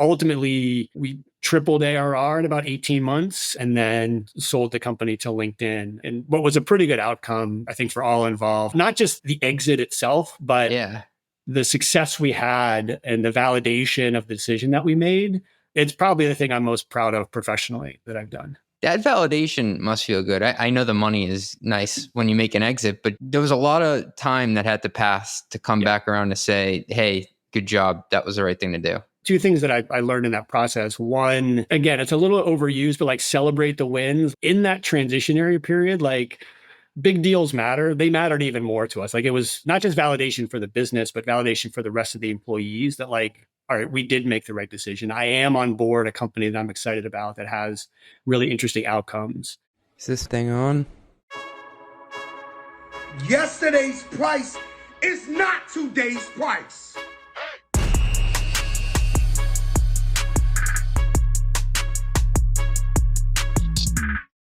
ultimately, we tripled ARR in about 18 months and then sold the company to LinkedIn. And what was a pretty good outcome, I think, for all involved, not just the exit itself, but the success we had and the validation of the decision that we made. It's probably the thing I'm most proud of professionally that I've done. That validation must feel good. I know the money is nice when you make an exit, but there was a lot of time that had to pass to come back around to say, hey, good job. That was the right thing to do. Two things that I learned in that process. One, again, it's a little overused, but like celebrate the wins. In that transitionary period, like big deals matter. They mattered even more to us. Like it was not just validation for the business, but validation for the rest of the employees that like, all right, we did make the right decision. I am on board a company that I'm excited about that has really interesting outcomes. Is this thing on? Yesterday's price is not today's price.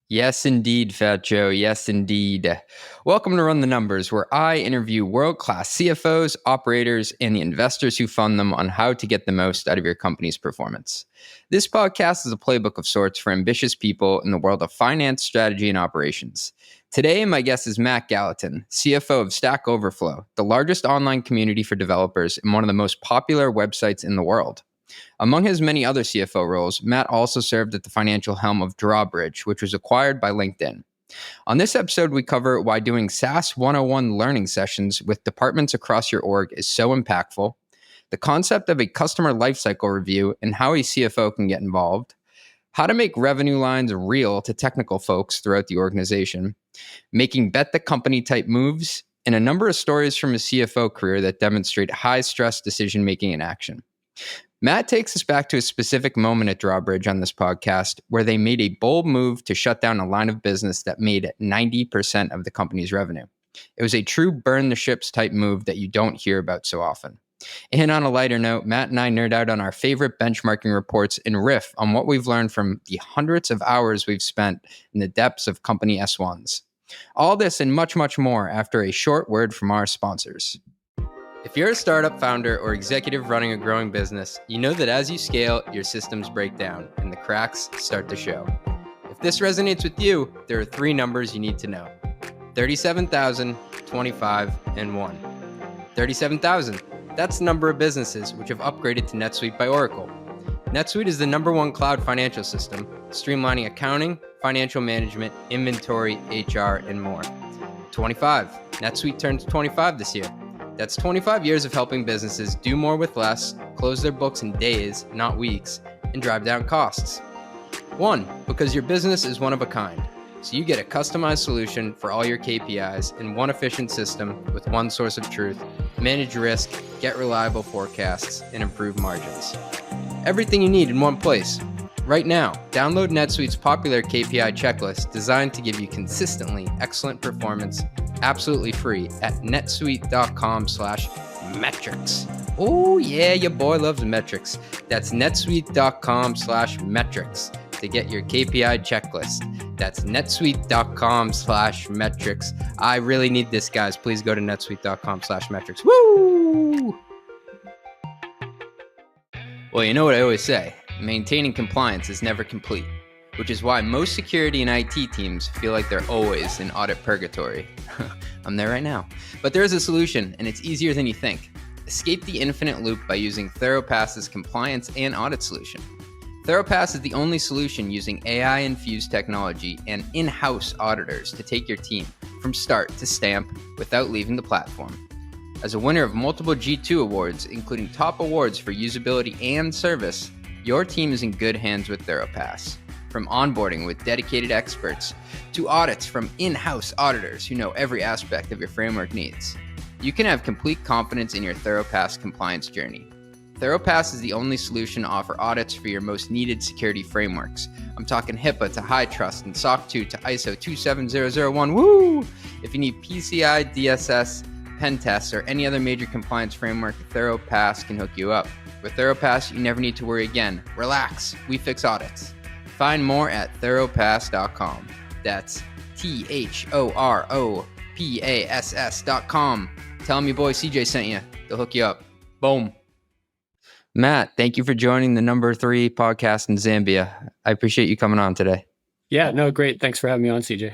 Yes, indeed, Fat Joe. Yes, indeed. Welcome to Run the Numbers, where I interview world-class CFOs, operators, and the investors who fund them on how to get the most out of your company's performance. This podcast is a playbook of sorts for ambitious people in the world of finance, strategy, and operations. Today, my guest is Matt Gallatin, CFO of Stack Overflow, the largest online community for developers and one of the most popular websites in the world. Among his many other CFO roles, Matt also served at the financial helm of Drawbridge, which was acquired by LinkedIn. On this episode, we cover why doing SaaS 101 learning sessions with departments across your org is so impactful, the concept of a customer lifecycle review and how a CFO can get involved, how to make revenue lines real to technical folks throughout the organization, making bet the company type moves, and a number of stories from his CFO career that demonstrate high-stress decision-making in action. Matt takes us back to a specific moment at Drawbridge on this podcast where they made a bold move to shut down a line of business that made 90% of the company's revenue. It was a true burn the ships type move that you don't hear about so often. And on a lighter note, Matt and I nerd out on our favorite benchmarking reports and riff on what we've learned from the hundreds of hours we've spent in the depths of company S1s. All this and much, much more after a short word from our sponsors. If you're a startup founder or executive running a growing business, you know that as you scale, your systems break down and the cracks start to show. If this resonates with you, there are 3 numbers you need to know: 37,000, 25, and 1. 37,000, that's the number of businesses which have upgraded to NetSuite by Oracle. NetSuite is the #1 cloud financial system, streamlining accounting, financial management, inventory, HR, and more. 25, NetSuite turns 25 this year. That's 25 years of helping businesses do more with less, close their books in days, not weeks, and drive down costs. 1, because your business is one of a kind, so you get a customized solution for all your KPIs in one efficient system with one source of truth, manage risk, get reliable forecasts, and improve margins. Everything you need in one place. Right now, download NetSuite's popular KPI checklist designed to give you consistently excellent performance absolutely free at netsuite.com/metrics. Oh yeah, your boy loves metrics. That's netsuite.com/metrics to get your KPI checklist. That's netsuite.com/metrics. I really need this, guys. Please go to netsuite.com/metrics. Woo! Well, you know what I always say, maintaining compliance is never complete, which is why most security and IT teams feel like they're always in audit purgatory. I'm there right now. But there is a solution, and it's easier than you think. Escape the infinite loop by using Thoropass's compliance and audit solution. Thoropass is the only solution using AI-infused technology and in-house auditors to take your team from start to stamp without leaving the platform. As a winner of multiple G2 awards, including top awards for usability and service, your team is in good hands with Thoropass. From onboarding with dedicated experts to audits from in-house auditors who know every aspect of your framework needs, you can have complete confidence in your Thoropass compliance journey. Thoropass is the only solution to offer audits for your most needed security frameworks. I'm talking HIPAA to HITRUST and SOC 2 to ISO 27001. Woo! If you need PCI, DSS, pen tests, or any other major compliance framework, Thoropass can hook you up. With Thoropass, you never need to worry again. Relax, we fix audits. Find more at thoropass.com. That's thoropass.com. Tell them your boy CJ sent you. They'll hook you up. Boom. Matt, thank you for joining the number 3 podcast in Zambia. I appreciate you coming on today. Yeah, no, great. Thanks for having me on, CJ.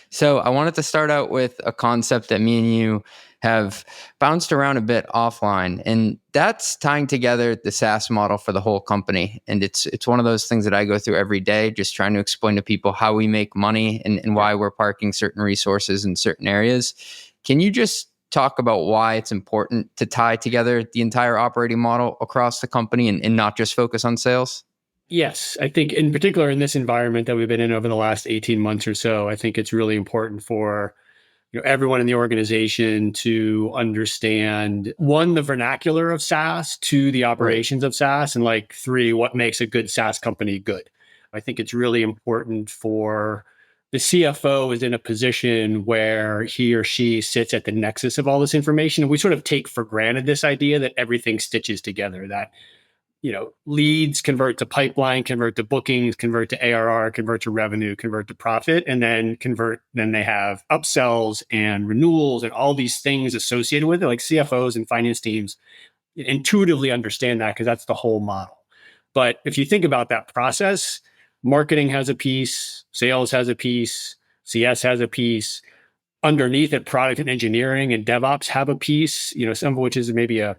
So I wanted to start out with a concept that me and you have bounced around a bit offline, and that's tying together the SaaS model for the whole company. And it's one of those things that I go through every day, just trying to explain to people how we make money and why we're parking certain resources in certain areas. Can you just talk about why it's important to tie together the entire operating model across the company and not just focus on sales? Yes, I think in particular in this environment that we've been in over the last 18 months or so, I think it's really important for everyone in the organization to understand, one, the vernacular of SaaS, two, the operations of SaaS, and like three, what makes a good SaaS company good. I think it's really important for the CFO is in a position where he or she sits at the nexus of all this information. And we sort of take for granted this idea that everything stitches together, that leads convert to pipeline, convert to bookings, convert to ARR, convert to revenue, convert to profit, and then they have upsells and renewals and all these things associated with it. Like CFOs and finance teams intuitively understand that because that's the whole model. But if you think about that process, marketing has a piece, sales has a piece, CS has a piece. Underneath it, product and engineering and DevOps have a piece, some of which is maybe a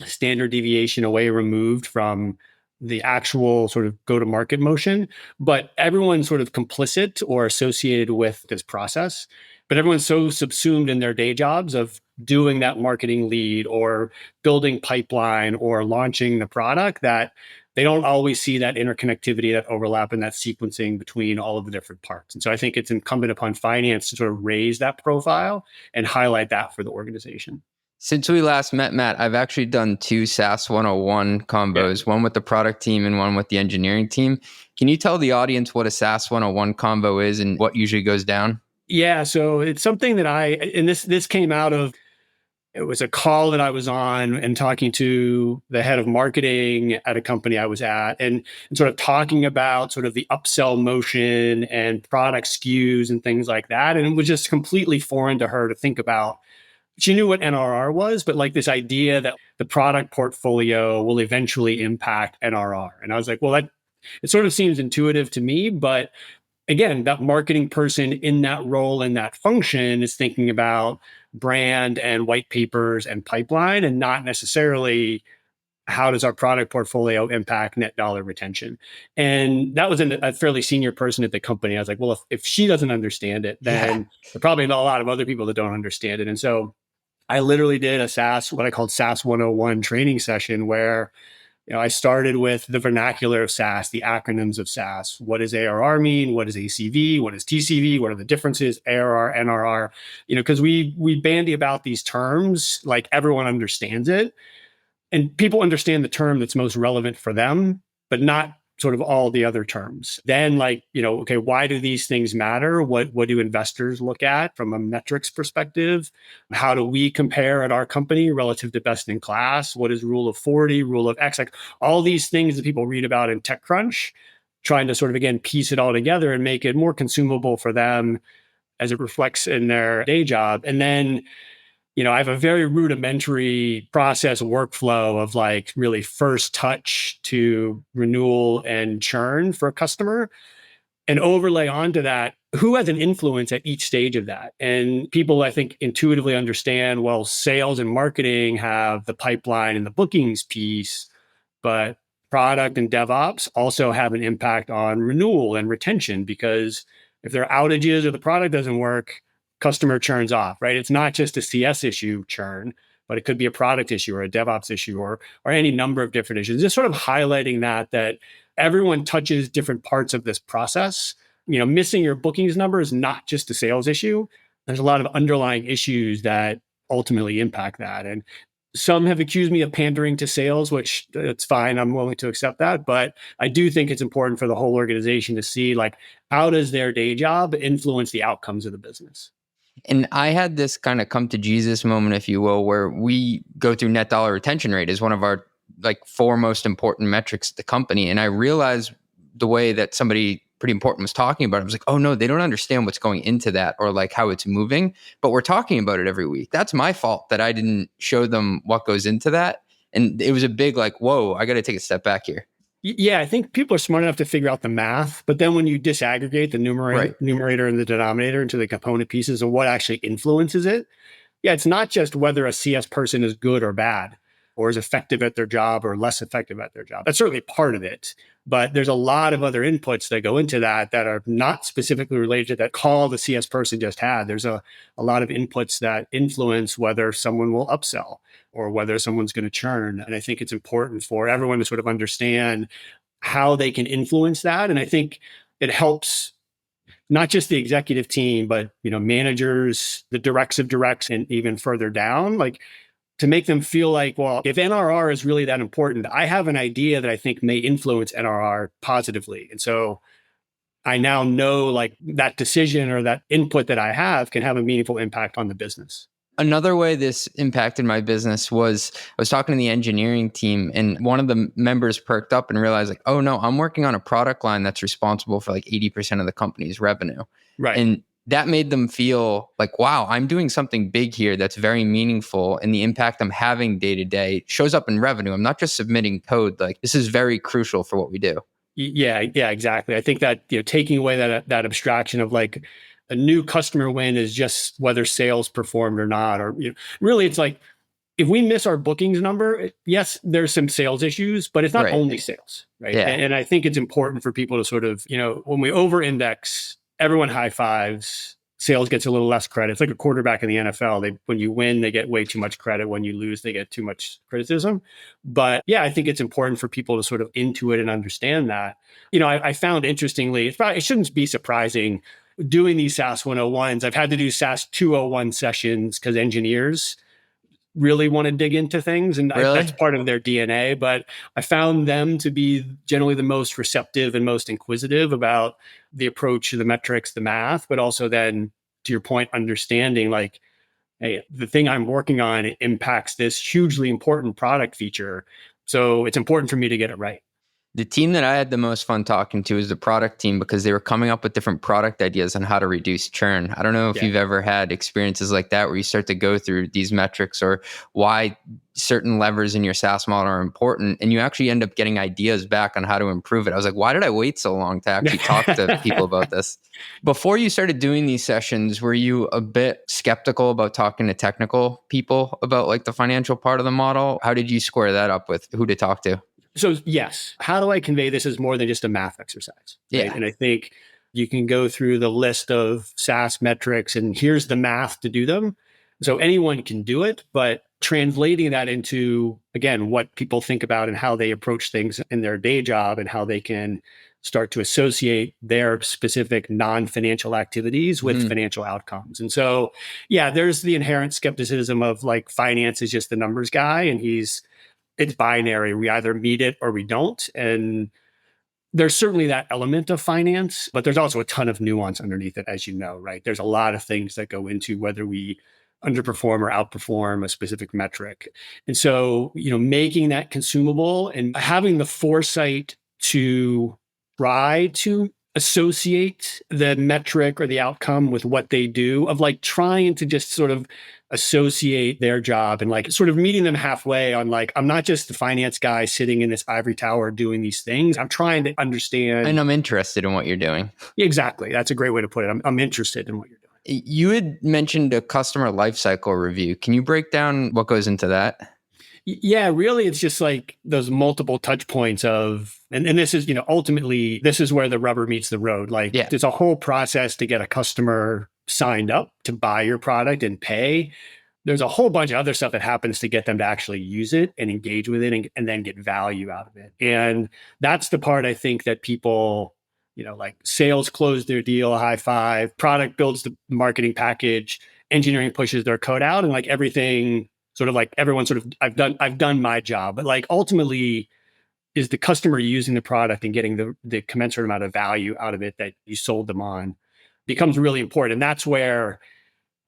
standard deviation away removed from the actual sort of go-to-market motion, but everyone's sort of complicit or associated with this process. But everyone's so subsumed in their day jobs of doing that marketing lead or building pipeline or launching the product that they don't always see that interconnectivity, that overlap, and that sequencing between all of the different parts. And so I think it's incumbent upon finance to sort of raise that profile and highlight that for the organization. Since we last met, Matt, I've actually done 2 SaaS 101 combos, one with the product team and one with the engineering team. Can you tell the audience what a SaaS 101 combo is and what usually goes down? Yeah, so it's something that this came out of, it was a call that I was on and talking to the head of marketing at a company I was at and sort of talking about sort of the upsell motion and product SKUs and things like that. And it was just completely foreign to her to think about. She knew what NRR was, but like this idea that the product portfolio will eventually impact NRR. And I was like, well, it sort of seems intuitive to me, but again, that marketing person in that role, in that function is thinking about brand and white papers and pipeline and not necessarily how does our product portfolio impact net dollar retention. And that was a fairly senior person at the company. I was like, well, if she doesn't understand it, then there are probably a lot of other people that don't understand it. And so I literally did a SaaS, what I called SaaS 101 training session where I started with the vernacular of SaaS, the acronyms of SaaS. What does ARR mean? What is ACV? What is TCV? What are the differences? ARR, NRR, because we bandy about these terms like everyone understands it. And people understand the term that's most relevant for them, but not sort of all the other terms. Then okay, why do these things matter? What do investors look at from a metrics perspective? How do we compare at our company relative to best in class? What is rule of 40, rule of X? Like all these things that people read about in TechCrunch, trying to sort of, again, piece it all together and make it more consumable for them as it reflects in their day job. And then I have a very rudimentary process workflow of like really first touch to renewal and churn for a customer and overlay onto that who has an influence at each stage of that. And people, I think, intuitively understand, well, sales and marketing have the pipeline and the bookings piece, but product and DevOps also have an impact on renewal and retention because if there are outages or the product doesn't work, customer churns off, right? It's not just a CS issue churn, but it could be a product issue or a DevOps issue or any number of different issues. Just sort of highlighting that everyone touches different parts of this process. Missing your bookings number is not just a sales issue. There's a lot of underlying issues that ultimately impact that. And some have accused me of pandering to sales, which it's fine. I'm willing to accept that. But I do think it's important for the whole organization to see how does their day job influence the outcomes of the business? And I had this kind of come to Jesus moment, if you will, where we go through net dollar retention rate as one of our 4 most important metrics at the company. And I realized the way that somebody pretty important was talking about it. I was like, oh no, they don't understand what's going into that or how it's moving, but we're talking about it every week. That's my fault that I didn't show them what goes into that. And it was a big like, whoa, I got to take a step back here. Yeah, I think people are smart enough to figure out the math, but then when you disaggregate the numerator and the denominator into the component pieces and what actually influences it, yeah, it's not just whether a CS person is good or bad, or is effective at their job or less effective at their job. That's certainly part of it, but there's a lot of other inputs that go into that are not specifically related to that call the CS person just had. There's a lot of inputs that influence whether someone will upsell or whether someone's going to churn. And I think it's important for everyone to sort of understand how they can influence that. And I think it helps not just the executive team, but managers, the directs of directs, and even further down, like to make them feel like, well, if NRR is really that important, I have an idea that I think may influence NRR positively. And so I now know like that decision or that input that I have can have a meaningful impact on the business. Another way this impacted my business was I was talking to the engineering team, and one of the members perked up and realized like, oh no, I'm working on a product line that's responsible for like 80% of the company's revenue. Right. And that made them feel like, wow, I'm doing something big here that's very meaningful, and the impact I'm having day to day shows up in revenue. I'm not just submitting code. Like this is very crucial for what we do. Yeah, exactly. I think that taking away that abstraction of like a new customer win is just whether sales performed or not, or really it's like if we miss our bookings number, yes, there's some sales issues, but it's not only sales, right? Yeah. And I think it's important for people to sort of when we over-index, everyone high fives. Sales gets a little less credit. It's like a quarterback in the NFL. When you win, they get way too much credit. When you lose, they get too much criticism. But yeah, I think it's important for people to sort of intuit and understand that. I found interestingly, it shouldn't be surprising doing these SaaS 101s. I've had to do SaaS 201 sessions because engineers really want to dig into things, and that's part of their DNA. But I found them to be generally the most receptive and most inquisitive about the approach to the metrics, the math, but also then, to your point, understanding like, hey, the thing I'm working on impacts this hugely important product feature. So it's important for me to get it right. The team that I had the most fun talking to is the product team, because they were coming up with different product ideas on how to reduce churn. I don't know if you've ever had experiences like that where you start to go through these metrics or why certain levers in your SaaS model are important, and you actually end up getting ideas back on how to improve it. I was like, why did I wait so long to actually talk to people about this? Before you started doing these sessions, were you a bit skeptical about talking to technical people about like the financial part of the model? How did you square that up with who to talk to? So yes, how do I convey this as more than just a math exercise? Right? Yeah. And I think you can go through the list of SaaS metrics and here's the math to do them. So anyone can do it, but translating that into, again, what people think about and how they approach things in their day job and how they can start to associate their specific non-financial activities with financial outcomes. And so, yeah, there's the inherent skepticism of like finance is just the numbers guy and it's binary. We either meet it or we don't. And there's certainly that element of finance, but there's also a ton of nuance underneath it, as you know, right? There's a lot of things that go into whether we underperform or outperform a specific metric. And so, making that consumable and having the foresight to try to associate the metric or the outcome with what they do, of like trying to just sort of associate their job and like sort of meeting them halfway on like, I'm not just the finance guy sitting in this ivory tower doing these things. I'm trying to understand. And I'm interested in what you're doing. Exactly. That's a great way to put it. I'm interested in what you're doing. You had mentioned a customer lifecycle review. Can you break down what goes into that? Yeah, really, it's just like those multiple touch points of, and this is, ultimately, this is where the rubber meets the road. Like there's a whole process to get a customer signed up to buy your product and pay. There's a whole bunch of other stuff that happens to get them to actually use it and engage with it and then get value out of it. And that's the part I think that people, like sales close their deal, high five, product builds the marketing package, engineering pushes their code out, and like everything sort of like everyone sort of, I've done my job, but like ultimately is the customer using the product and getting the commensurate amount of value out of it that you sold them on becomes really important. And that's where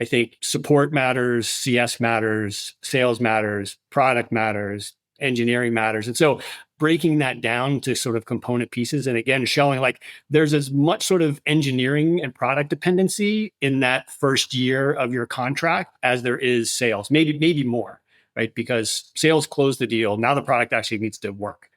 I think support matters, CS matters, sales matters, product matters, engineering matters. And so breaking that down to sort of component pieces, and again, showing like there's as much sort of engineering and product dependency in that first year of your contract as there is sales, maybe more. right? Because sales closed the deal. Now the product actually needs to work.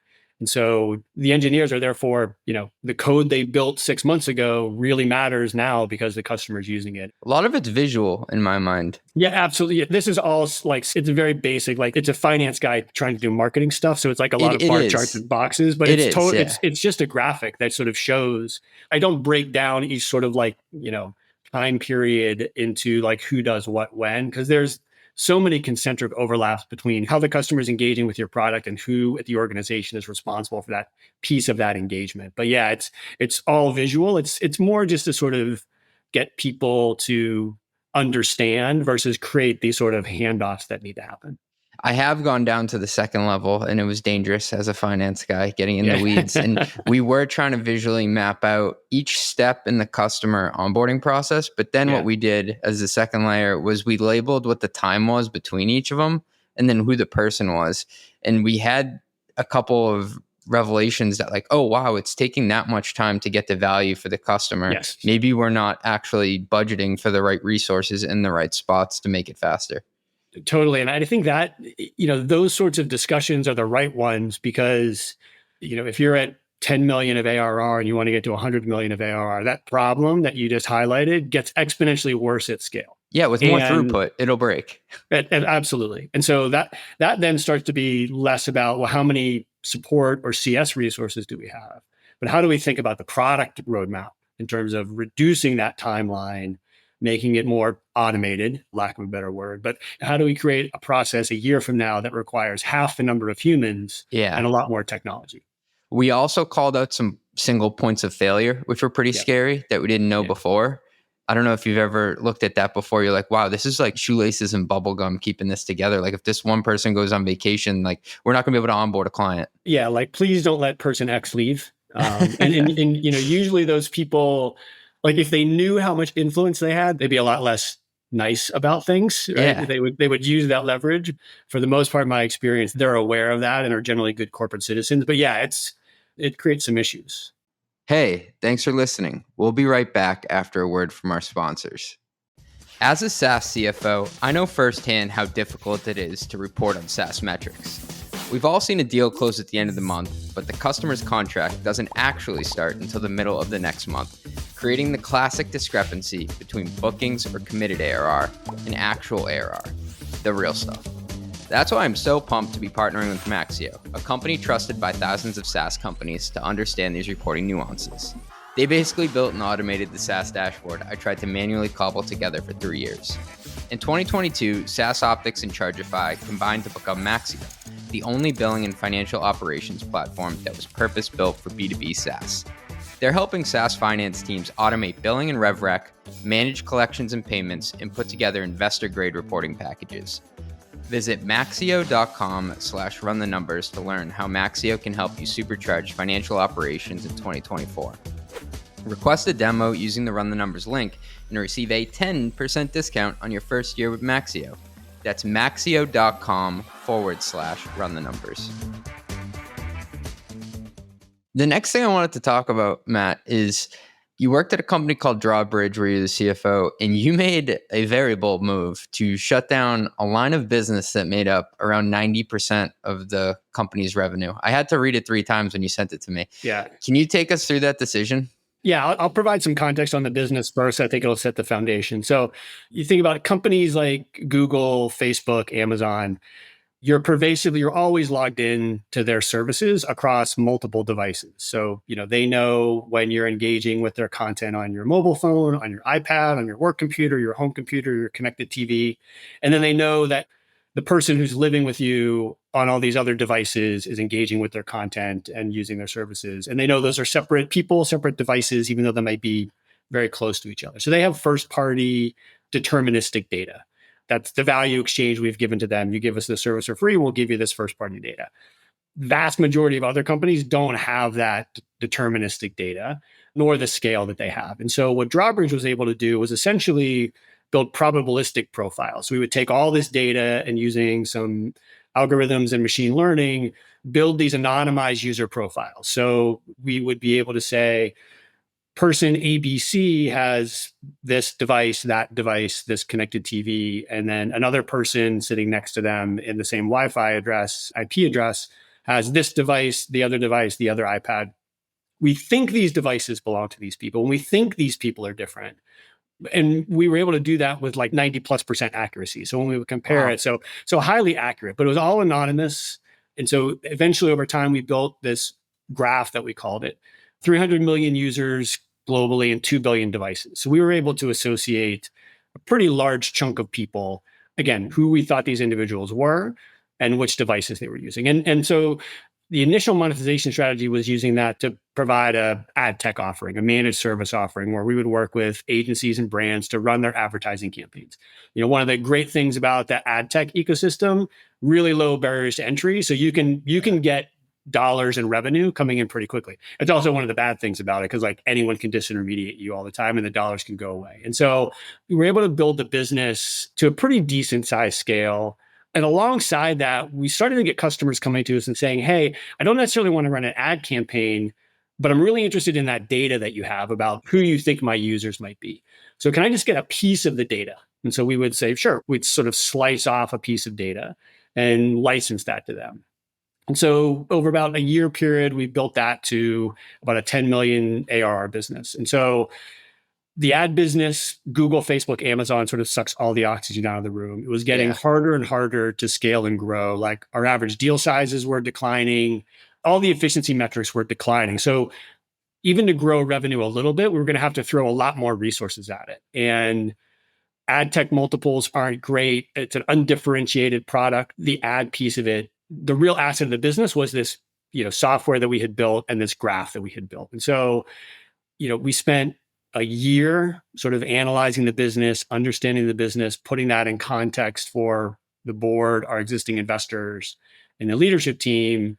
And so the engineers are therefore, the code they built 6 months ago really matters now because the customer's using it. A lot of it's visual in my mind. Yeah, absolutely. This is all like, it's very basic. Like it's a finance guy trying to do marketing stuff. So it's like a lot of bar charts and boxes, but it's just a graphic that sort of shows. I don't break down each sort of like, time period into like who does what when, because there's so many concentric overlaps between how the customer is engaging with your product and who at the organization is responsible for that piece of that engagement. But yeah, it's all visual. It's more just to sort of get people to understand versus create these sort of handoffs that need to happen. I have gone down to the second level, and it was dangerous as a finance guy getting in the weeds. And we were trying to visually map out each step in the customer onboarding process. But then what we did as the second layer was we labeled what the time was between each of them and then who the person was. And we had a couple of revelations that like, oh, wow, it's taking that much time to get the value for the customer. Yes. Maybe we're not actually budgeting for the right resources in the right spots to make it faster. Totally. And I think that, those sorts of discussions are the right ones because, if you're at 10 million of ARR and you want to get to 100 million of ARR, that problem that you just highlighted gets exponentially worse at scale. Yeah, with more throughput, it'll break. And absolutely. And so that then starts to be less about, well, how many support or CS resources do we have? But how do we think about the product roadmap in terms of reducing that timeline, making it more automated, lack of a better word, but how do we create a process a year from now that requires half the number of humans and a lot more technology? We also called out some single points of failure, which were pretty scary that we didn't know before. I don't know if you've ever looked at that before. You're like, wow, this is like shoelaces and bubble gum keeping this together. Like if this one person goes on vacation, like we're not gonna be able to onboard a client. Yeah, like please don't let person X leave. And usually those people, like if they knew how much influence they had, they'd be a lot less nice about things. Right? Yeah. They would use that leverage. For the most part, in my experience, they're aware of that and are generally good corporate citizens. But yeah, it creates some issues. Hey, thanks for listening. We'll be right back after a word from our sponsors. As a SaaS CFO, I know firsthand how difficult it is to report on SaaS metrics. We've all seen a deal close at the end of the month, but the customer's contract doesn't actually start until the middle of the next month, creating the classic discrepancy between bookings or committed ARR and actual ARR, the real stuff. That's why I'm so pumped to be partnering with Maxio, a company trusted by thousands of SaaS companies to understand these reporting nuances. They basically built and automated the SaaS dashboard I tried to manually cobble together for 3 years. In 2022, SaaS Optics and Chargify combined to become Maxio, the only billing and financial operations platform that was purpose-built for B2B SaaS. They're helping SaaS finance teams automate billing and RevRec, manage collections and payments, and put together investor-grade reporting packages. Visit maxio.com/runthenumbers to learn how Maxio can help you supercharge financial operations in 2024. Request a demo using the Run the Numbers link and receive a 10% discount on your first year with Maxio. That's maxio.com/runthenumbers. The next thing I wanted to talk about, Matt, is you worked at a company called Drawbridge where you're the CFO, and you made a very bold move to shut down a line of business that made up around 90% of the company's revenue. I had to read it 3 times when you sent it to me. Yeah. Can you take us through that decision? Yeah, I'll provide some context on the business first. I think it'll set the foundation. So you think about companies like Google, Facebook, Amazon, you're always logged in to their services across multiple devices. So, they know when you're engaging with their content on your mobile phone, on your iPad, on your work computer, your home computer, your connected TV. And then they know that the person who's living with you on all these other devices is engaging with their content and using their services. And they know those are separate people, separate devices, even though they might be very close to each other. So they have first-party deterministic data. That's the value exchange we've given to them. You give us the service for free, we'll give you this first-party data. Vast majority of other companies don't have that deterministic data, nor the scale that they have. And so what Drawbridge was able to do was essentially build probabilistic profiles. So we would take all this data and using some algorithms and machine learning, build these anonymized user profiles. So we would be able to say, person ABC has this device, that device, this connected TV, and then another person sitting next to them in the same Wi-Fi address, IP address, has this device, the other iPad. We think these devices belong to these people, and we think these people are different. And we were able to do that with like 90+% accuracy. So when we would compare it, so highly accurate, but it was all anonymous. And so eventually over time, we built this graph that we called it 300 million users globally and 2 billion devices. So we were able to associate a pretty large chunk of people, again, who we thought these individuals were and which devices they were using. And so the initial monetization strategy was using that to provide a ad tech offering, a managed service offering, where we would work with agencies and brands to run their advertising campaigns. One of the great things about the ad tech ecosystem, really low barriers to entry. So you can get dollars in revenue coming in pretty quickly. It's also one of the bad things about it, because like anyone can disintermediate you all the time and the dollars can go away. And so we were able to build the business to a pretty decent size scale. And alongside that, we started to get customers coming to us and saying, hey, I don't necessarily want to run an ad campaign, but I'm really interested in that data that you have about who you think my users might be. So can I just get a piece of the data? And so we would say, sure, we'd sort of slice off a piece of data and license that to them. And so over about a year period, we built that to about a 10 million ARR business. And so the ad business, Google, Facebook, Amazon sort of sucks all the oxygen out of the room. It was getting harder and harder to scale and grow. Like our average deal sizes were declining. All the efficiency metrics were declining. So even to grow revenue a little bit, we were going to have to throw a lot more resources at it. And ad tech multiples aren't great. It's an undifferentiated product. The ad piece of it, the real asset of the business was this, software that we had built and this graph that we had built. And so, we spent a year sort of analyzing the business, understanding the business, putting that in context for the board, our existing investors, and the leadership team,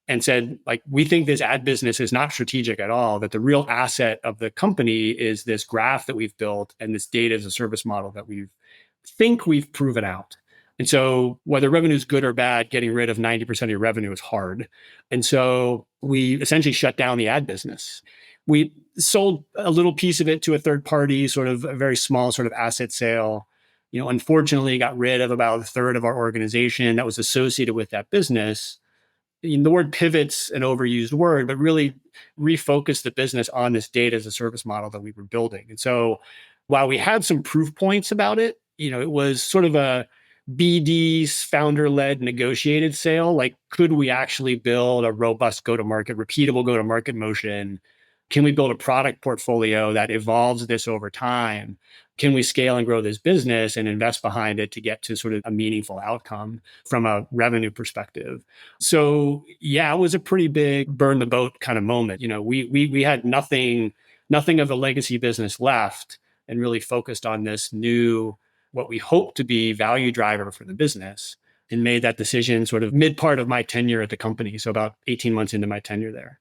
and said, like, we think this ad business is not strategic at all, that the real asset of the company is this graph that we've built and this data as a service model that we've proven out. And so whether revenue is good or bad, getting rid of 90% of your revenue is hard. And so we essentially shut down the ad business. We sold a little piece of it to a third party, sort of a very small sort of asset sale. Unfortunately, got rid of about a third of our organization that was associated with that business. The word pivot's an overused word, but really refocus the business on this data as a service model that we were building. And so while we had some proof points about it, it was sort of a BD's founder-led negotiated sale. Like, could we actually build a robust go-to-market, repeatable go-to-market motion? Can we build a product portfolio that evolves this over time? Can we scale and grow this business and invest behind it to get to sort of a meaningful outcome from a revenue perspective? So yeah, it was a pretty big burn the boat kind of moment. We had nothing of the legacy business left and really focused on this new, what we hope to be value driver for the business, and made that decision sort of mid part of my tenure at the company. So about 18 months into my tenure there.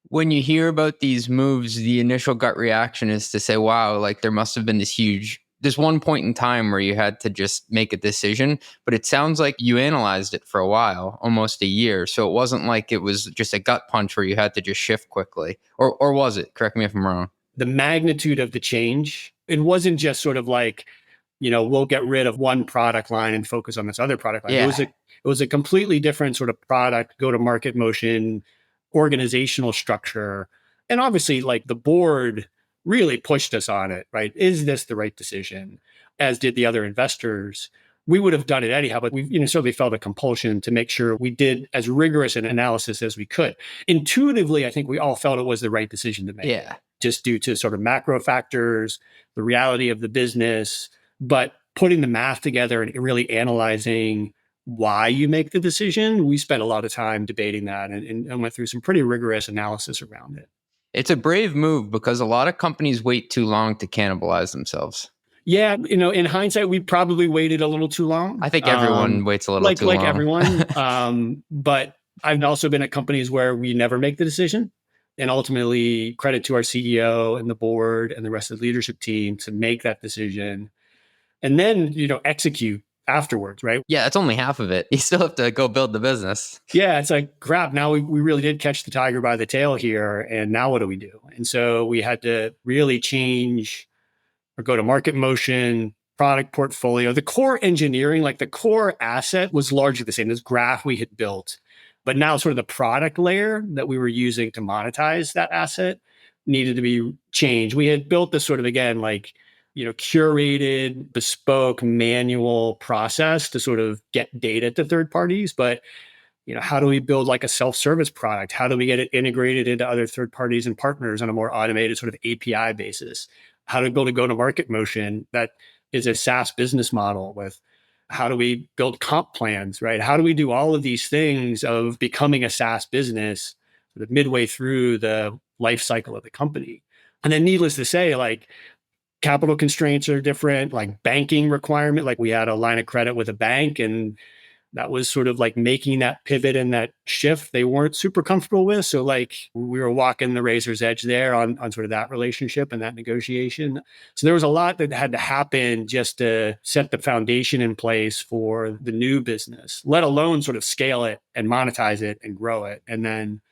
When you hear about these moves, the initial gut reaction is to say, wow, like there must have been this one point in time where you had to just make a decision. But it sounds like you analyzed it for a while, almost a year. So it wasn't like it was just a gut punch where you had to just shift quickly. Or was it? Correct me if I'm wrong. The magnitude of the change, it wasn't just sort of like, we'll get rid of one product line and focus on this other product line. Yeah. It was a completely different sort of product, go-to-market motion, organizational structure. And obviously, like, the board really pushed us on it, right? Is this the right decision? As did the other investors. We would have done it anyhow, but we certainly felt a compulsion to make sure we did as rigorous an analysis as we could. Intuitively, I think we all felt it was the right decision to make. Yeah. Just due to sort of macro factors, the reality of the business, but putting the math together and really analyzing why you make the decision, we spent a lot of time debating that and went through some pretty rigorous analysis around it. It's a brave move because a lot of companies wait too long to cannibalize themselves. Yeah, in hindsight, we probably waited a little too long. I think everyone waits a little too long. Like everyone. But I've also been at companies where we never make the decision. And ultimately, credit to our CEO and the board and the rest of the leadership team to make that decision. And then, execute afterwards, right? Yeah, that's only half of it. You still have to go build the business. Yeah, it's like, crap, now we really did catch the tiger by the tail here. And now what do we do? And so we had to really change our go to market motion, product portfolio. The core engineering, like the core asset was largely the same, this graph we had built. But now sort of the product layer that we were using to monetize that asset needed to be changed. We had built this sort of, again, like, curated, bespoke, manual process to sort of get data to third parties. But how do we build like a self-service product? How do we get it integrated into other third parties and partners on a more automated sort of API basis? How do we build a go-to-market motion that is a SaaS business model with how do we build comp plans, right? How do we do all of these things of becoming a SaaS business sort of midway through the life cycle of the company? And then needless to say, like capital constraints are different, like banking requirement, like we had a line of credit with a bank and that was sort of like making that pivot and that shift they weren't super comfortable with. So like we were walking the razor's edge there on sort of that relationship and that negotiation. So there was a lot that had to happen just to set the foundation in place for the new business, let alone sort of scale it and monetize it and grow it. And then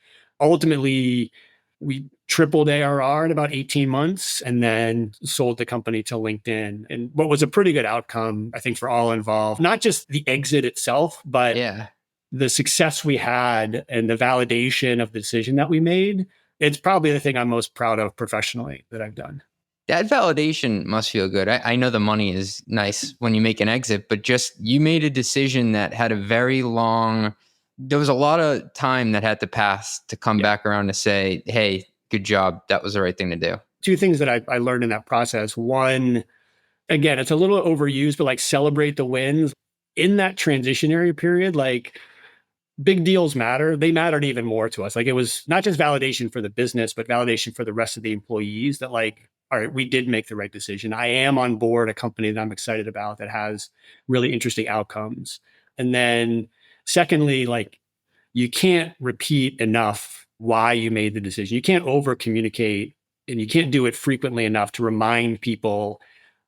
ultimately we tripled ARR in about 18 months and then sold the company to LinkedIn. And what was a pretty good outcome, I think, for all involved, not just the exit itself, but the success we had and the validation of the decision that we made. It's probably the thing I'm most proud of professionally that I've done. That validation must feel good. I know the money is nice when you make an exit, but just you made a decision that had a very long, there was a lot of time that had to pass to come back around to say, hey, good job. That was the right thing to do. Two things that I learned in that process. One, again, it's a little overused, but like celebrate the wins. In that transitionary period, like big deals matter. They mattered even more to us. Like it was not just validation for the business, but validation for the rest of the employees that like, all right, we did make the right decision. I am on board a company that I'm excited about that has really interesting outcomes. And then secondly, like you can't repeat enough why you made the decision. You can't over communicate and you can't do it frequently enough to remind people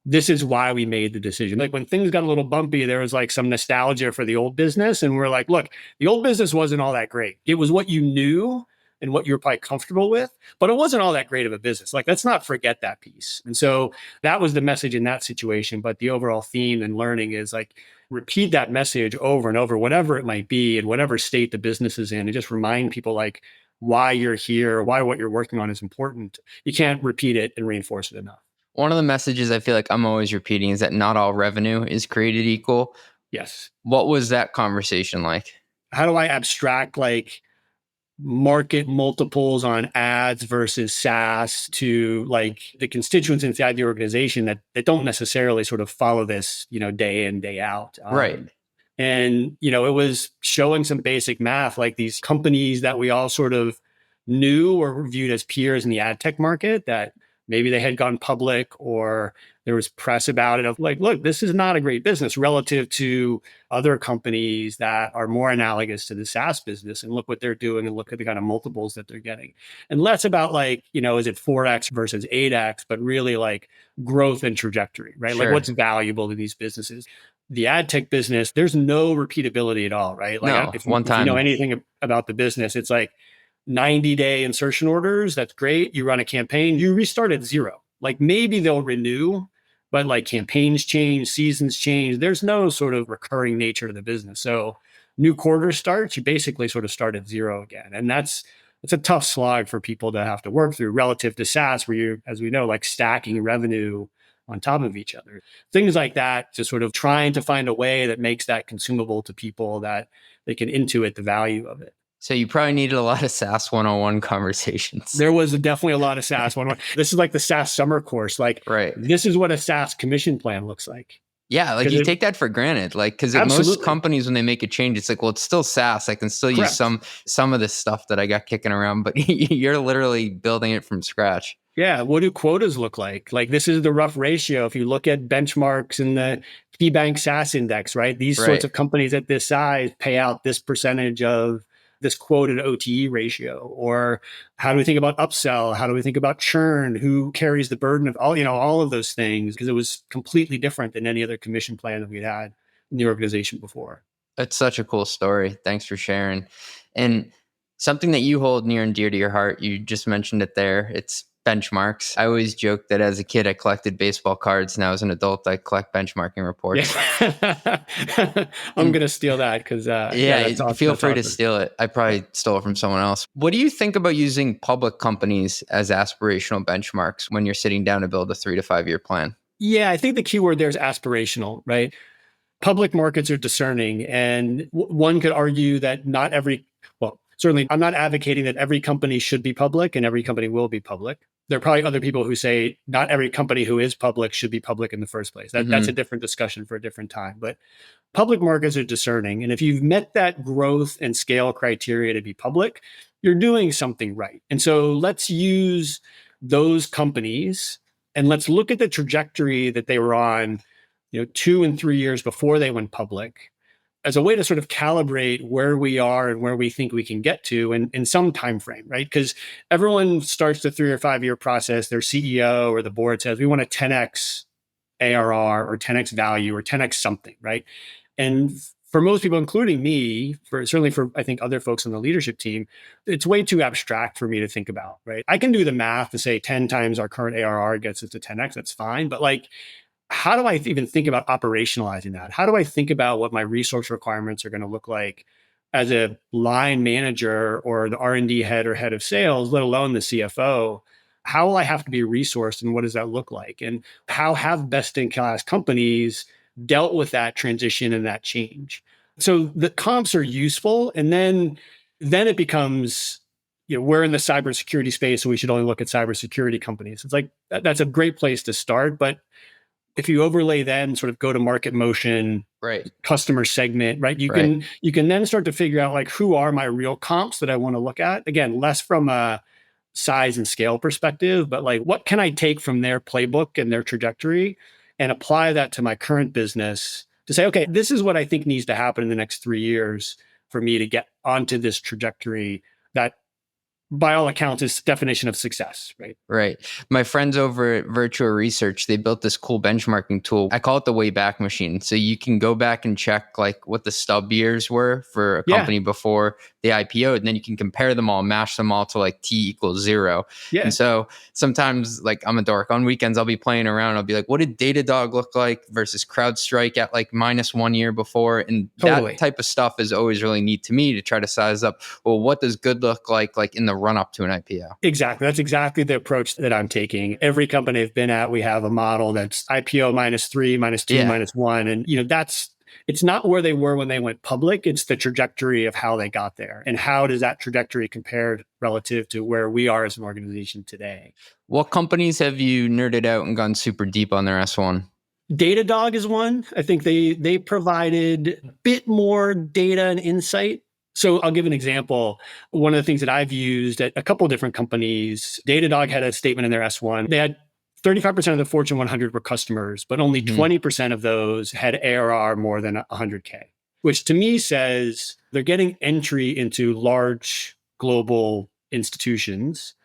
this is why we made the decision. Like when things got a little bumpy, there was like some nostalgia for the old business. And we're like, look, the old business wasn't all that great. It was what you knew and what you're probably comfortable with, but it wasn't all that great of a business. Like, let's not forget that piece. And so that was the message in that situation. But the overall theme and learning is like, repeat that message over and over, whatever it might be, in whatever state the business is in, and just remind people like why you're here, why what you're working on is important. You can't repeat it and reinforce it enough. One of the messages I feel like I'm always repeating is that not all revenue is created equal. Yes. What was that conversation like? How do I abstract like market multiples on ads versus SaaS to like the constituents inside the organization that don't necessarily sort of follow this, day in, day out. Right. And, it was showing some basic math, like these companies that we all sort of knew or viewed as peers in the ad tech market that maybe they had gone public or there was press about it of like, look, this is not a great business relative to other companies that are more analogous to the SaaS business. And look what they're doing and look at the kind of multiples that they're getting. And less about like, is it 4X versus 8X, but really like growth and trajectory, right? Sure. Like what's valuable to these businesses. The ad tech business, there's no repeatability at all, right? Like No, if one you time. know anything about the business, it's like 90-day insertion orders. That's great. You run a campaign, you restart at zero. Like maybe they'll renew, but like campaigns change, seasons change. There's no sort of recurring nature to the business. So new quarter starts, you basically sort of start at zero again. And it's a tough slog for people to have to work through relative to SaaS, where you're, as we know, like stacking revenue on top of each other. Things like that, just sort of trying to find a way that makes that consumable to people that they can intuit the value of it. So you probably needed a lot of SaaS 101 conversations. There was definitely a lot of SaaS 101. This is like the SaaS summer course. Like, This is what a SaaS commission plan looks like. Yeah, like you take that for granted. Like, because most companies, when they make a change, it's like, well, it's still SaaS. I can still use some of this stuff that I got kicking around, but you're literally building it from scratch. Yeah. What do quotas look like? Like, this is the rough ratio. If you look at benchmarks in the KeyBank SaaS index, right? These sorts of companies at this size pay out this percentage of this quoted OTE ratio. Or how do we think about upsell? How do we think about churn? Who carries the burden of all of those things? Because it was completely different than any other commission plan that we'd had in the organization before. That's such a cool story. Thanks for sharing. And something that you hold near and dear to your heart, you just mentioned it there. It's benchmarks. I always joke that as a kid, I collected baseball cards. Now, as an adult, I collect benchmarking reports. Yeah. I'm going to steal that because, that's awesome. Feel That's free to awesome. steal it. I probably stole it from someone else. What do you think about using public companies as aspirational benchmarks when you're sitting down to build a 3 to 5 year plan? Yeah, I think the key word there is aspirational, right? Public markets are discerning, and one could argue that not every, well, certainly I'm not advocating that every company should be public and every company will be public. There are probably other people who say not every company who is public should be public in the first place. That's a different discussion for a different time. But public markets are discerning. And if you've met that growth and scale criteria to be public, you're doing something right. And so let's use those companies and let's look at the trajectory that they were on, 2 and 3 years before they went public as a way to sort of calibrate where we are and where we think we can get to in some time frame, right? Because everyone starts the 3 or 5 year process. Their CEO or the board says, we want a 10x ARR or 10x value or 10x something, right? And for most people, including me, certainly for I think other folks on the leadership team, it's way too abstract for me to think about, right? I can do the math to say 10 times our current ARR gets us to 10x. That's fine. But how do I even think about operationalizing that? How do I think about what my resource requirements are going to look like as a line manager or the R&D head or head of sales, let alone the CFO? How will I have to be resourced and what does that look like? And how have best-in-class companies dealt with that transition and that change? So the comps are useful. And then it becomes, we're in the cybersecurity space, so we should only look at cybersecurity companies. It's like, that's a great place to start. But if you overlay then sort of go to market motion, right, customer segment, right? You can then start to figure out who are my real comps that I want to look at. Again, less from a size and scale perspective, but what can I take from their playbook and their trajectory and apply that to my current business to say, okay, this is what I think needs to happen in the next 3 years for me to get onto this trajectory that by all accounts is definition of success, right? Right. My friends over at Virtual Research, they built this cool benchmarking tool. I call it the Wayback Machine. So you can go back and check what the stub years were for a company before they IPO'd, and then you can compare them all, mash them all to T equals 0. Yeah. And so sometimes I'm a dork. On weekends, I'll be playing around. I'll be like, what did Datadog look like versus CrowdStrike at minus 1 year before? And that type of stuff is always really neat to me to try to size up, well, what does good look like in the run up to an IPO? Exactly. That's exactly the approach that I'm taking. Every company I've been at, we have a model that's IPO -3, -2, -1. And, it's not where they were when they went public. It's the trajectory of how they got there. And how does that trajectory compare relative to where we are as an organization today? What companies have you nerded out and gone super deep on their S1? Datadog is one. I think they provided a bit more data and insight. So I'll give an example. One of the things that I've used at a couple of different companies, Datadog had a statement in their S1. They had 35% of the Fortune 100 were customers, but only 20% of those had ARR more than 100K, which to me says they're getting entry into large global institutions,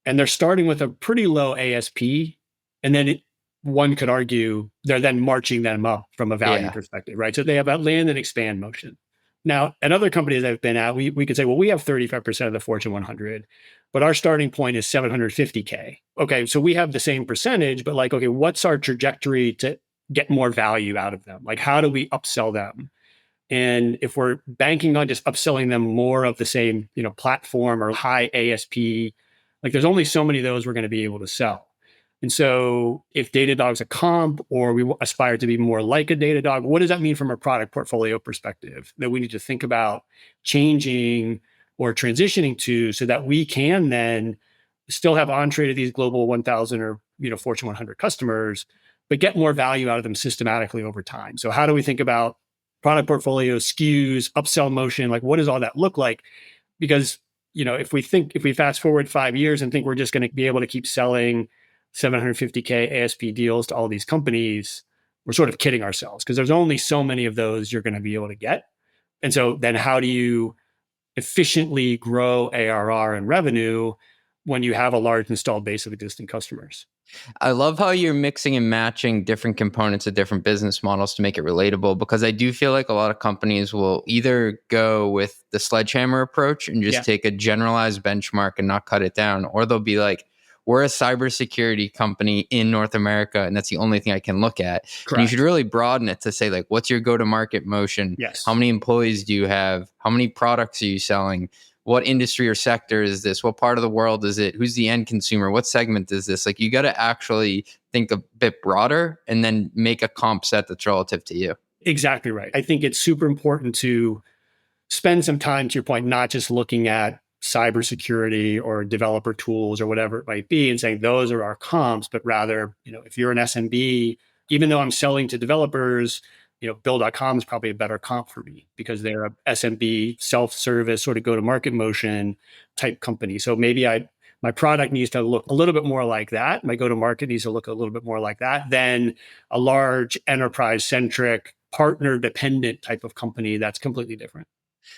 and they're starting with a pretty low ASP. And then one could argue they're then marching them up from a value perspective, right? So they have a land and expand motion. Now, at other companies I've been at, we could say, well, we have 35% of the Fortune 100, but our starting point is 750K. Okay, so we have the same percentage, but okay, what's our trajectory to get more value out of them? How do we upsell them? And if we're banking on just upselling them more of the same, platform or high ASP, there's only so many of those we're going to be able to sell. And so if Datadog's a comp or we aspire to be more like a Datadog, what does that mean from a product portfolio perspective that we need to think about changing or transitioning to so that we can then still have entree to these global 1,000 or Fortune 100 customers, but get more value out of them systematically over time? So how do we think about product portfolio, SKUs, upsell motion? What does all that look like? Because if we fast forward 5 years and think we're just going to be able to keep selling 750K ASP deals to all these companies, we're sort of kidding ourselves because there's only so many of those you're going to be able to get. And so then how do you efficiently grow ARR and revenue when you have a large installed base of existing customers. I love how you're mixing and matching different components of different business models to make it relatable, because I do feel like a lot of companies will either go with the sledgehammer approach and just take a generalized benchmark and not cut it down, or they'll be like, we're a cybersecurity company in North America, and that's the only thing I can look at. And you should really broaden it to say, like, what's your go-to-market motion? Yes. How many employees do you have? How many products are you selling? What industry or sector is this? What part of the world is it? Who's the end consumer? What segment is this? Like, you got to actually think a bit broader and then make a comp set that's relative to you. Exactly right. I think it's super important to spend some time, to your point, not just looking at cybersecurity or developer tools or whatever it might be and saying those are our comps, but rather, if you're an SMB, even though I'm selling to developers, Bill.com is probably a better comp for me because they're a SMB self-service sort of go-to-market motion type company. So maybe my product needs to look a little bit more like that. My go-to-market needs to look a little bit more like that than a large enterprise-centric, partner-dependent type of company that's completely different.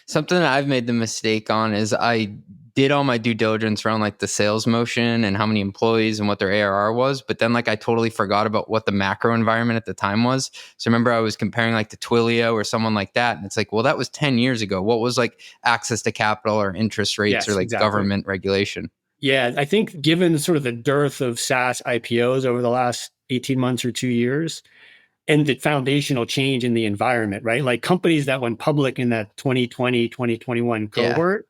Something that I've made the mistake on is I did all my due diligence around like the sales motion and how many employees and what their ARR was. But then like I totally forgot about what the macro environment at the time was. So remember I was comparing like to Twilio or someone like that. And it's like, well, that was 10 years ago. What was like access to capital or interest rates or like government regulation? Yeah, I think given sort of the dearth of SaaS IPOs over the last 18 months or 2 years, and the foundational change in the environment, right? Like companies that went public in that 2020, 2021 cohort,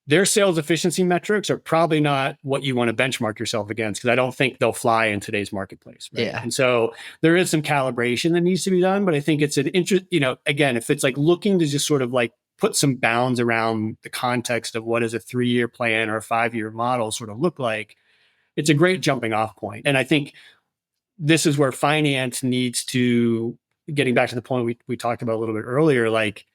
their sales efficiency metrics are probably not what you want to benchmark yourself against, because I don't think they'll fly in today's marketplace. Right? And so there is some calibration that needs to be done, but I think it's an interest, again, if it's like looking to just sort of like put some bounds around the context of what is a 3-year plan or a 5-year model sort of look like, it's a great jumping off point. And I think this is where finance needs to, getting back to the point we talked about a little bit earlier, like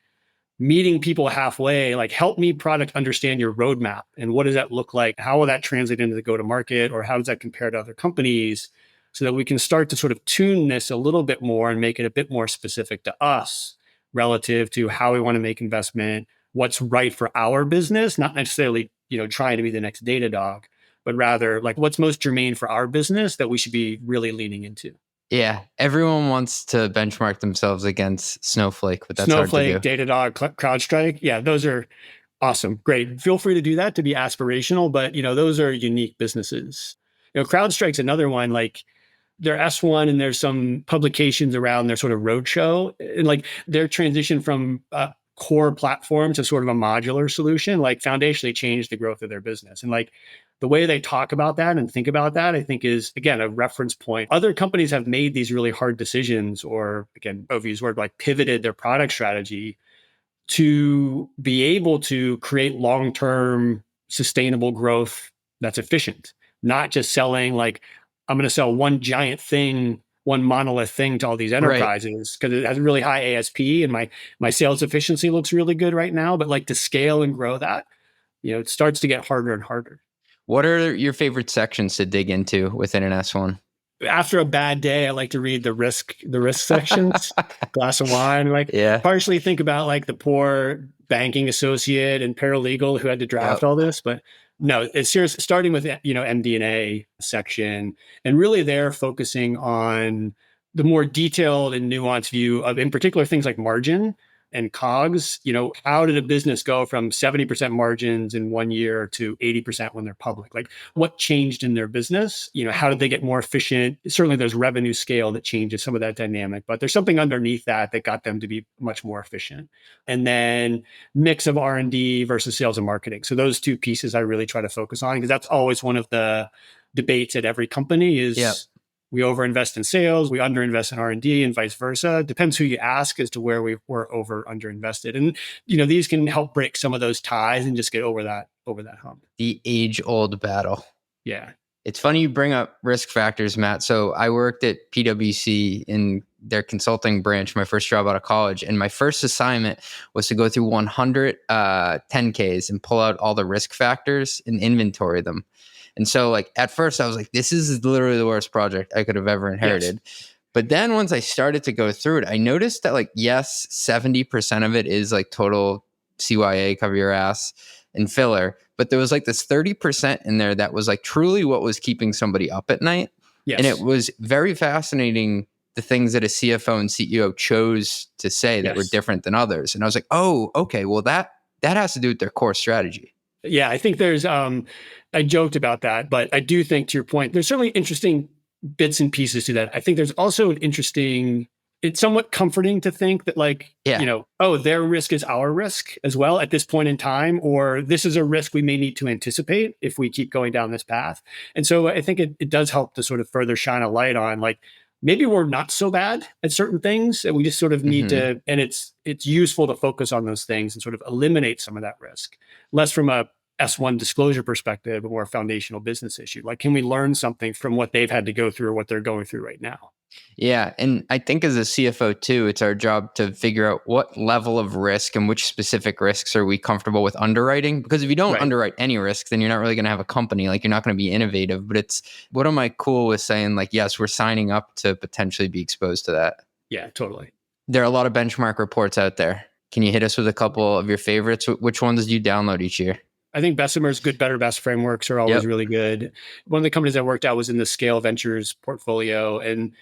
meeting people halfway, like help me product understand your roadmap and what does that look like? How will that translate into the go-to-market, or how does that compare to other companies, so that we can start to sort of tune this a little bit more and make it a bit more specific to us relative to how we want to make investment, what's right for our business, not necessarily, trying to be the next Datadog, but rather like what's most germane for our business that we should be really leaning into. Yeah, everyone wants to benchmark themselves against Snowflake, but that's Snowflake, hard to do. Datadog, CrowdStrike. Yeah, those are awesome. Great. Feel free to do that, to be aspirational, but those are unique businesses. CrowdStrike's another one, like they're S1 and there's some publications around their sort of roadshow, and like their transition from core platform to sort of a modular solution, like foundationally changed the growth of their business. And like the way they talk about that and think about that, I think is, again, a reference point. Other companies have made these really hard decisions, or again, overused word, like pivoted their product strategy to be able to create long-term sustainable growth that's efficient, not just selling like, I'm going to sell one giant thing, one monolith thing to all these enterprises because it has a really high ASP and my sales efficiency looks really good right now. But like to scale and grow that, it starts to get harder and harder. What are your favorite sections to dig into within an S1? After a bad day, I like to read the risk sections, glass of wine, partially think about like the poor banking associate and paralegal who had to draft all this. But no, it's serious. Starting with, MD&A section, and really they're focusing on the more detailed and nuanced view of, in particular, things like margin and COGS. How did a business go from 70% margins in 1 year to 80% when they're public? Like what changed in their business? How did they get more efficient? Certainly there's revenue scale that changes some of that dynamic, but there's something underneath that got them to be much more efficient. And then mix of R&D versus sales and marketing. So those two pieces I really try to focus on, because that's always one of the debates at every company is, we overinvest in sales, we underinvest in R&D, and vice versa. Depends who you ask as to where we were underinvested. And these can help break some of those ties and just get over that hump. The age-old battle. Yeah. It's funny you bring up risk factors, Matt. So I worked at PwC in their consulting branch, my first job out of college. And my first assignment was to go through 100 10Ks and pull out all the risk factors and inventory them. And so like at first I was like, this is literally the worst project I could have ever inherited. Yes. But then once I started to go through it, I noticed that like, yes, 70% of it is like total CYA, cover your ass. and filler, but there was like this 30% in there that was like truly what was keeping somebody up at night. Yes. And it was very fascinating, the things that a CFO and CEO chose to say that were different than others. And I was like, oh, okay, well, that has to do with their core strategy. Yeah, I think there's, I joked about that, but I do think, to your point, there's certainly interesting bits and pieces to that. I think there's also an interesting, it's somewhat comforting to think that like, oh, their risk is our risk as well at this point in time, or this is a risk we may need to anticipate if we keep going down this path. And so I think it does help to sort of further shine a light on like, maybe we're not so bad at certain things and we just sort of need to, and it's useful to focus on those things and sort of eliminate some of that risk, less from a S1 disclosure perspective, but more a foundational business issue. Like, can we learn something from what they've had to go through or what they're going through right now? Yeah. And I think as a CFO too, it's our job to figure out what level of risk and which specific risks are we comfortable with underwriting. Because if you don't underwrite any risk, then you're not really going to have a company. Like, you're not going to be innovative. But it's, what am I cool with saying like, yes, we're signing up to potentially be exposed to that? Yeah, totally. There are a lot of benchmark reports out there. Can you hit us with a couple of your favorites? Which ones do you download each year? I think Bessemer's good, better, best frameworks are always really good. One of the companies I worked at was in the Scale Ventures portfolio, and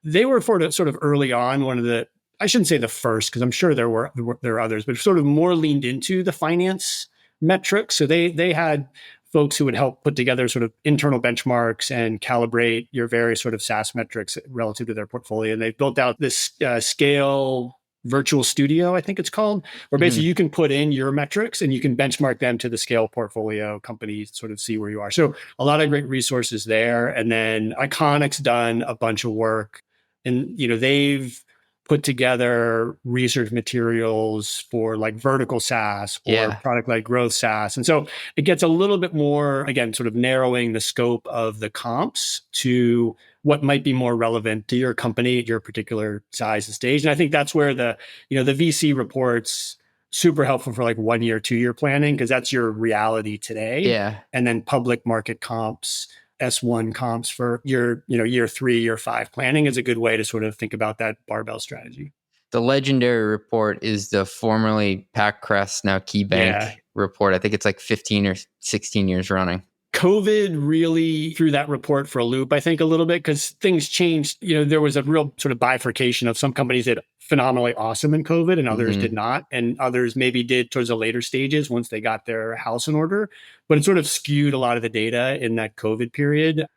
they were sort of early on one of the, I shouldn't say the first, because I'm sure there are others, but sort of more leaned into the finance metrics. So they had folks who would help put together sort of internal benchmarks and calibrate your various sort of SaaS metrics relative to their portfolio. And they built out this Scale Virtual Studio, I think it's called, where basically you can put in your metrics and you can benchmark them to the Scale portfolio companies, sort of see where you are. So a lot of great resources there. And then Iconic's done a bunch of work, and they've put together research materials for like vertical SaaS or product-led growth SaaS. And so it gets a little bit more, again, sort of narrowing the scope of the comps to what might be more relevant to your company at your particular size and stage. And I think that's where the VC reports super helpful for like 1 year, 2 year planning, because that's your reality today. Yeah. And then public market comps, S1 comps for your, year 3, year 5 planning is a good way to sort of think about that barbell strategy. The legendary report is the formerly PacCrest, now KeyBank report. I think it's like 15 or 16 years running. COVID really threw that report for a loop, I think, a little bit, because things changed. There was a real sort of bifurcation of some companies did phenomenally awesome in COVID and others did not. And others maybe did towards the later stages once they got their house in order. But it sort of skewed a lot of the data in that COVID period.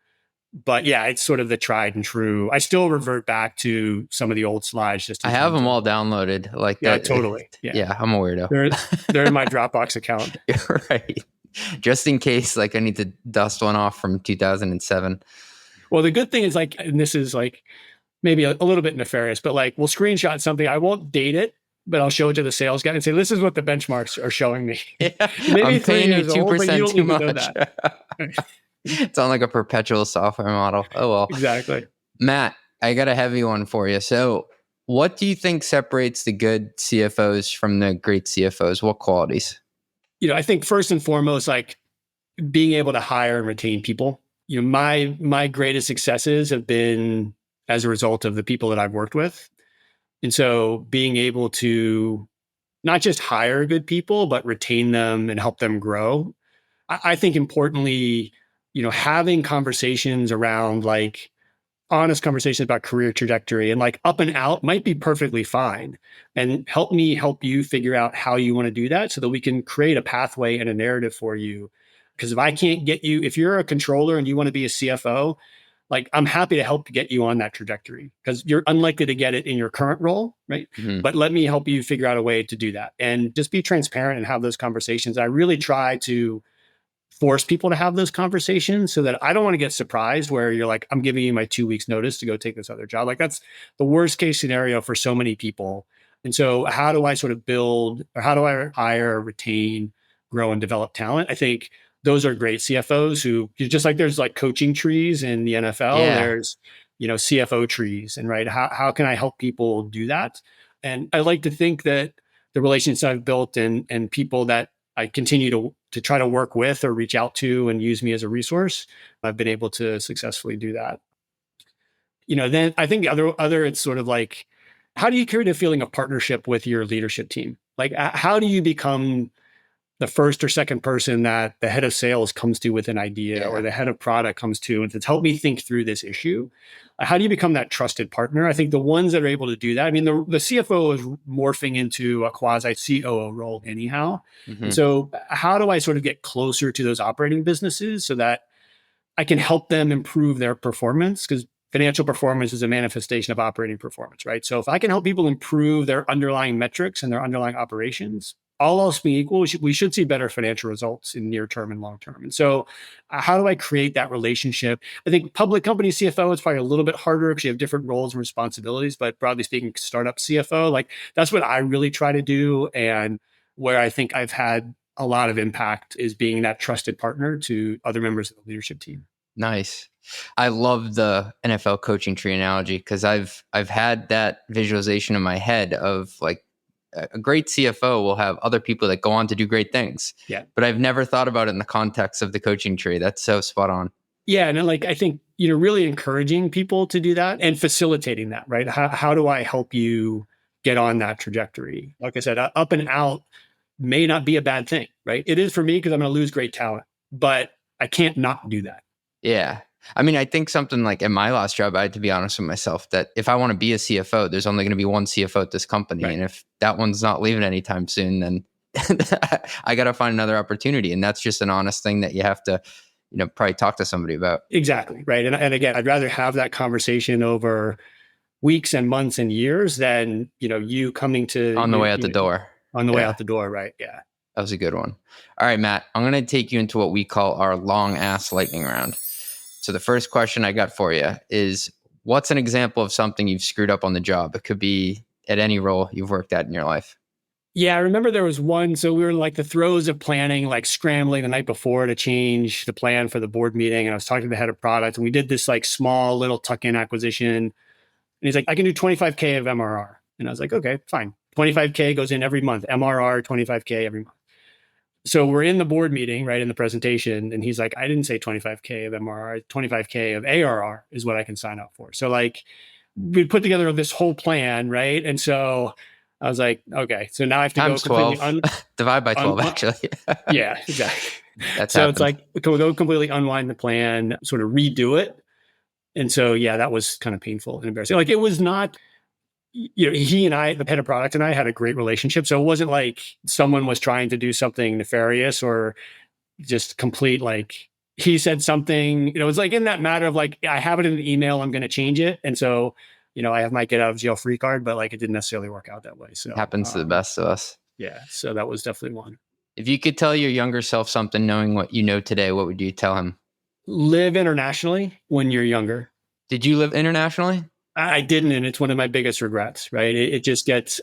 But yeah, it's sort of the tried and true. I still revert back to some of the old slides. I have them all downloaded. Like that. Totally. Yeah, I'm a weirdo. They're in my Dropbox account. Right. Just in case, like, I need to dust one off from 2007. Well, the good thing is, like, and this is like maybe a little bit nefarious, but like we'll screenshot something. I won't date it, but I'll show it to the sales guy and say, this is what the benchmarks are showing me. Yeah, maybe I'm paying you 2% too much. It's on like a perpetual software model. Oh, well. Exactly. Matt, I got a heavy one for you. So what do you think separates the good CFOs from the great CFOs? What qualities? I think first and foremost, like being able to hire and retain people. My greatest successes have been as a result of the people that I've worked with. And so being able to not just hire good people, but retain them and help them grow. I think importantly, having conversations around like honest conversations about career trajectory and like up and out might be perfectly fine, and help me help you figure out how you want to do that so that we can create a pathway and a narrative for you. Because if I can't get you, if you're a controller and you want to be a CFO, like I'm happy to help get you on that trajectory because you're unlikely to get it in your current role, right? But let me help you figure out a way to do that and just be transparent and have those conversations. I really try to force people to have those conversations so that I don't want to get surprised where you're like, I'm giving you my 2 weeks notice to go take this other job. Like that's the worst case scenario for so many people. And so how do I sort of build, or how do I hire, retain, grow, and develop talent? I think those are great CFOs who, just like there's like coaching trees in the NFL, there's, CFO trees, and right. How can I help people do that? And I like to think that the relationships I've built and people that I continue to try to work with or reach out to and use me as a resource, I've been able to successfully do that. Then I think the other, it's sort of like, how do you create a feeling of partnership with your leadership team? Like, how do you become the first or second person that the head of sales comes to with an idea or the head of product comes to and says, help me think through this issue. How do you become that trusted partner? I think the ones that are able to do that, I mean, the CFO is morphing into a quasi COO role anyhow. And so how do I sort of get closer to those operating businesses so that I can help them improve their performance? Because financial performance is a manifestation of operating performance, right? So if I can help people improve their underlying metrics and their underlying operations, all else being equal, we should see better financial results in near term and long term. And so how do I create that relationship? I think public company CFO is probably a little bit harder because you have different roles and responsibilities, but broadly speaking, startup CFO, like that's what I really try to do. And where I think I've had a lot of impact is being that trusted partner to other members of the leadership team. Nice. I love the NFL coaching tree analogy because I've had that visualization in my head of like a great CFO will have other people that go on to do great things. Yeah. But I've never thought about it in the context of the coaching tree. That's so spot on. Yeah. And like, I think, really encouraging people to do that and facilitating that, right? How do I help you get on that trajectory? Like I said, up and out may not be a bad thing, right? It is for me because I'm going to lose great talent, but I can't not do that. Yeah. I mean, I think something like at my last job, I had to be honest with myself that if I want to be a CFO, there's only going to be one CFO at this company. Right. And if that one's not leaving anytime soon, then I got to find another opportunity. And that's just an honest thing that you have to, probably talk to somebody about. Exactly. Right. And again, I'd rather have that conversation over weeks and months and years than, you coming to on the way out the door. On the way out the door. Right. Yeah. That was a good one. All right, Matt, I'm going to take you into what we call our long ass lightning round. So the first question I got for you is, what's an example of something you've screwed up on the job? It could be at any role you've worked at in your life. Yeah, I remember there was one. So we were in like the throes of planning, like scrambling the night before to change the plan for the board meeting. And I was talking to the head of product and we did this like small little tuck-in acquisition. And he's like, I can do 25K of MRR. And I was like, okay, fine. 25K goes in every month. MRR, 25K every month. So we're in the board meeting, right, in the presentation. And he's like, I didn't say 25K of MRR, 25K of ARR is what I can sign up for. So like we put together this whole plan, right? And so I was like, okay, so now I have to times go 12, divide by 12, actually. Yeah, exactly. That's so happened. It's like, we'll go completely unwind the plan, sort of redo it. And so, yeah, that was kind of painful and embarrassing. Like it was not, he and I, the head of product and I had a great relationship. So it wasn't like someone was trying to do something nefarious or just complete, like he said something, it was like in that matter of like, I have it in the email, I'm going to change it. And so, I have my get out of jail free card, but like it didn't necessarily work out that way. So happens to the best of us. Yeah. So that was definitely one. If you could tell your younger self something, knowing what you know today, what would you tell him? Live internationally when you're younger. Did you live internationally? I didn't. And it's one of my biggest regrets, right? It just gets,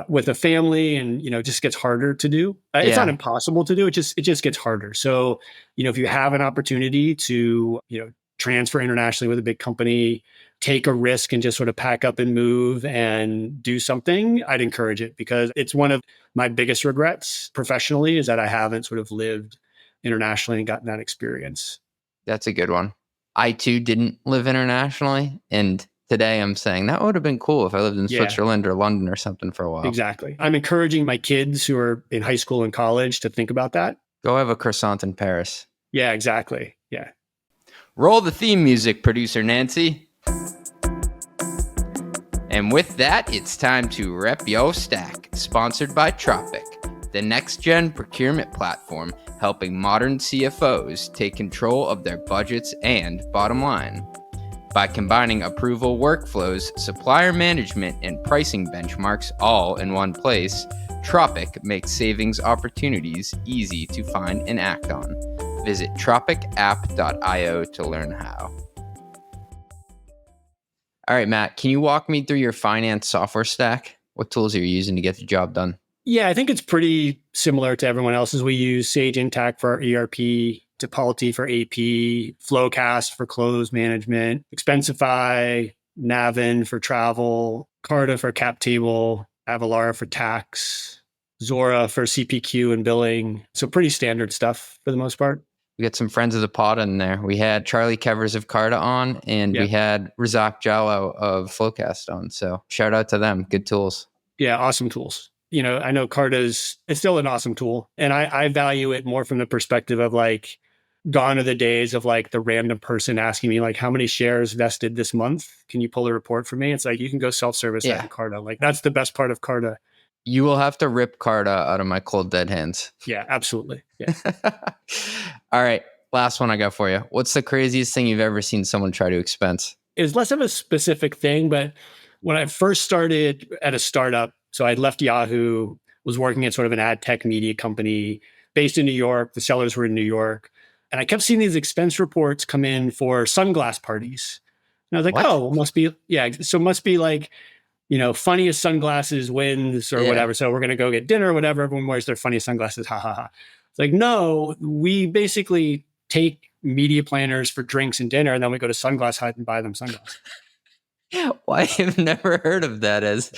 with a family and, it just gets harder to do. It's not impossible to do. It just gets harder. So, if you have an opportunity to, transfer internationally with a big company, take a risk and just sort of pack up and move and do something, I'd encourage it because it's one of my biggest regrets professionally is that I haven't sort of lived internationally and gotten that experience. That's a good one. I too didn't live internationally. And today I'm saying that would have been cool if I lived in Switzerland or London or something for a while. Exactly. I'm encouraging my kids who are in high school and college to think about that. Go have a croissant in Paris. Yeah, exactly. Yeah. Roll the theme music, producer Nancy. And with that, it's time to rep yo stack, sponsored by Tropic, the next-gen procurement platform helping modern CFOs take control of their budgets and bottom line. By combining approval workflows, supplier management, and pricing benchmarks all in one place, Tropic makes savings opportunities easy to find and act on. Visit tropicapp.io to learn how. All right, Matt, can you walk me through your finance software stack? What tools are you using to get the job done? Yeah, I think it's pretty similar to everyone else's. We use Sage Intacct for our ERP, Topology for AP, Flowcast for close management, Expensify, Navin for travel, Carta for cap table, Avalara for tax, Zora for CPQ and billing. So pretty standard stuff for the most part. We got some friends of the pod in there. We had Charlie Kevers of Carta on, and we had Razak Jallo of Flowcast on. So shout out to them. Good tools. Yeah, awesome tools. I know Carta's, it's still an awesome tool. And I value it more from the perspective of like, gone are the days of like the random person asking me like, how many shares vested this month? Can you pull a report for me? It's like, you can go self-service that in Carta. Like that's the best part of Carta. You will have to rip Carta out of my cold, dead hands. Yeah, absolutely. Yeah. All right. Last one I got for you. What's the craziest thing you've ever seen someone try to expense? It was less of a specific thing, but when I first started at a startup, so I'd left Yahoo, was working at sort of an ad tech media company based in New York. The sellers were in New York. And I kept seeing these expense reports come in for sunglass parties. And I was like, What? oh, must be like, funniest sunglasses wins or whatever. So we're going to go get dinner or whatever. Everyone wears their funniest sunglasses. Ha ha ha. It's like, no, we basically take media planners for drinks and dinner. And then we go to Sunglass Hut and buy them sunglasses. Why I've never heard of that as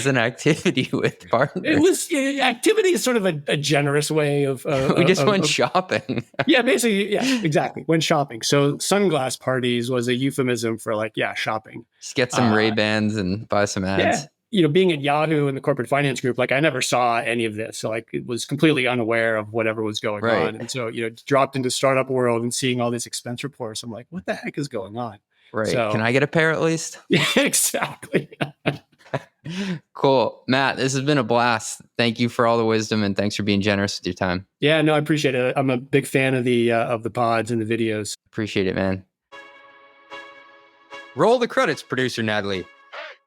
an activity with partners. It was activity is sort of a generous way of we just went shopping. Yeah, basically, yeah, exactly. Went shopping. So sunglass parties was a euphemism for like, shopping. Just get some Ray-Bans and buy some ads. Yeah. Being at Yahoo and the corporate finance group, like I never saw any of this. So like it was completely unaware of whatever was going on. And so, dropped into startup world and seeing all these expense reports, I'm like, what the heck is going on? Right. So, can I get a pair at least? Yeah, exactly. Cool. Matt, this has been a blast. Thank you for all the wisdom and thanks for being generous with your time. Yeah, no, I appreciate it. I'm a big fan of the pods and the videos. Appreciate it, man. Roll the credits, producer Natalie.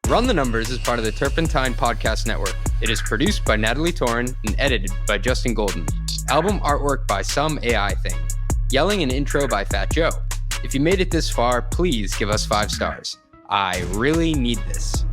Run the Numbers is part of the Turpentine Podcast Network. It is produced by Natalie Torin and edited by Justin Golden. Album artwork by Some AI Thing. Yelling and intro by Fat Joe. If you made it this far, please give us 5 stars. I really need this.